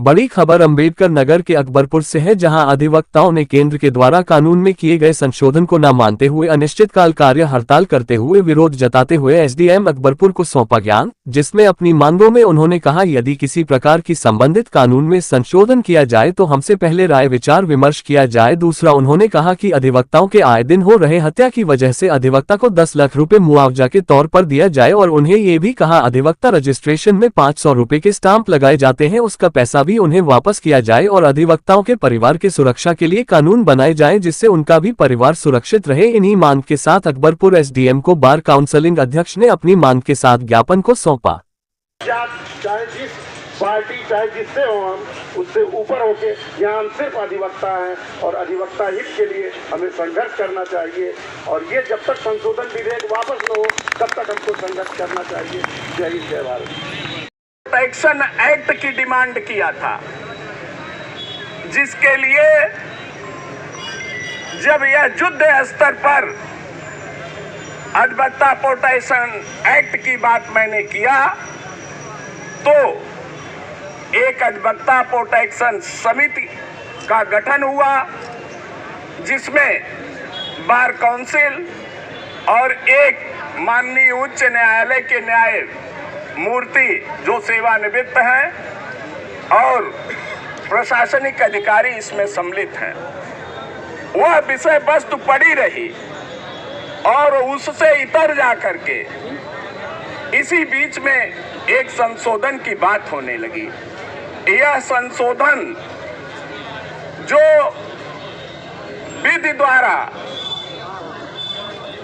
बड़ी खबर अंबेडकर नगर के अकबरपुर से है, जहां अधिवक्ताओं ने केंद्र के द्वारा कानून में किए गए संशोधन को न मानते हुए अनिश्चितकाल कार्य हड़ताल करते हुए विरोध जताते हुए एसडीएम अकबरपुर को सौंपा ज्ञान, जिसमें अपनी मांगों में उन्होंने कहा, यदि किसी प्रकार की संबंधित कानून में संशोधन किया जाए तो हमसे पहले राय विचार विमर्श किया जाए। दूसरा, उन्होंने कहा कि अधिवक्ताओं के आए दिन हो रहे हत्या की वजह से अधिवक्ता को 10 लाख रुपए मुआवजा के तौर पर दिया जाए और उन्हें ये भी कहा, अधिवक्ता रजिस्ट्रेशन में 500 रुपए के स्टाम्प लगाए जाते हैं, उसका पैसा भी उन्हें वापस किया जाए और अधिवक्ताओं के परिवार की सुरक्षा के लिए कानून बनाए जाएं, जिससे उनका भी परिवार सुरक्षित रहे। इन्हीं मांग के साथ अकबरपुर एसडीएम को बार काउंसिलिंग अध्यक्ष ने अपनी मांग के साथ ज्ञापन को सौंपा। चाहे जिस पार्टी चाहे जिससे हो, हम उससे ऊपर होके यहाँ हम सिर्फ अधिवक्ता हैं और अधिवक्ता हित के लिए हमें संघर्ष करना चाहिए और ये जब तक संशोधन विधेयक वापस न हो तब तक हमको संघर्ष करना चाहिए। जय हिंद जय भारत। प्रोटेक्शन एक्ट की डिमांड किया था, जिसके लिए जब यह युद्ध स्तर पर अधिवक्ता प्रोटेक्शन एक्ट की बात मैंने किया तो एक अधिवक्ता प्रोटेक्शन समिति का गठन हुआ, जिसमें बार काउंसिल और एक माननीय उच्च न्यायालय के न्यायमूर्ति जो सेवानिवृत्त हैं और प्रशासनिक अधिकारी इसमें सम्मिलित हैं। वह विषय वस्तु पड़ी रही और उससे इतर जा करके इसी बीच में एक संशोधन की बात होने लगी। यह संशोधन जो विधि द्वारा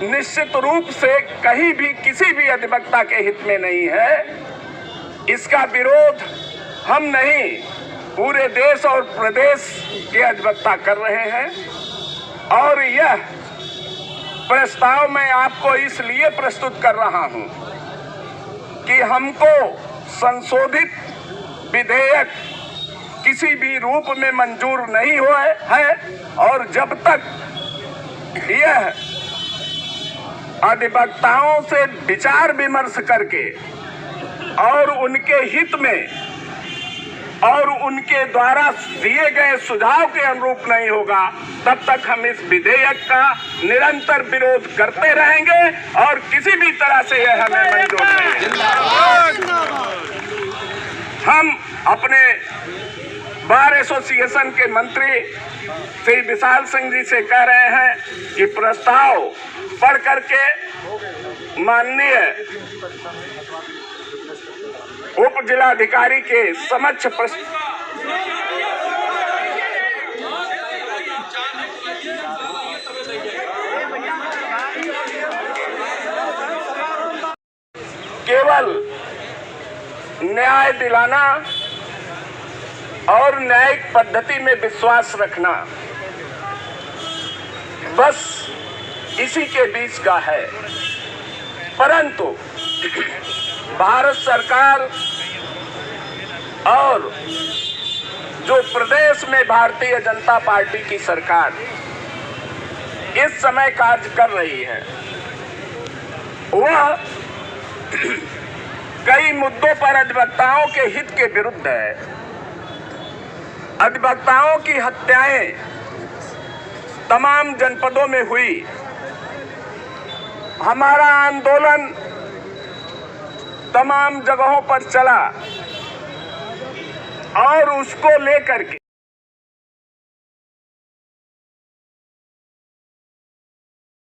निश्चित रूप से कहीं भी किसी भी अधिवक्ता के हित में नहीं है, इसका विरोध हम नहीं पूरे देश और प्रदेश के अधिवक्ता कर रहे हैं। और यह प्रस्ताव मैं आपको इसलिए प्रस्तुत कर रहा हूं कि हमको संशोधित विधेयक किसी भी रूप में मंजूर नहीं हुआ है और जब तक यह अधिवक्ताओं से विचार विमर्श करके और उनके हित में और उनके द्वारा दिए गए सुझाव के अनुरूप नहीं होगा, तब तक हम इस विधेयक का निरंतर विरोध करते रहेंगे और किसी भी तरह से यह हमें मंजूर नहीं। हम अपने बार एसोसिएशन के मंत्री श्री विशाल सिंह जी से कह रहे हैं कि प्रस्ताव पढ़ करके माननीय उप जिलाधिकारी के समक्ष केवल न्याय दिलाना और न्यायिक पद्धति में विश्वास रखना बस इसी के बीच का है। परंतु भारत सरकार और जो प्रदेश में भारतीय जनता पार्टी की सरकार इस समय कार्य कर रही है, वह कई मुद्दों पर अधिवक्ताओं के हित के विरुद्ध है। अधिवक्ताओं की हत्याएं तमाम जनपदों में हुई। हमारा आंदोलन तमाम जगहों पर चला और उसको लेकर के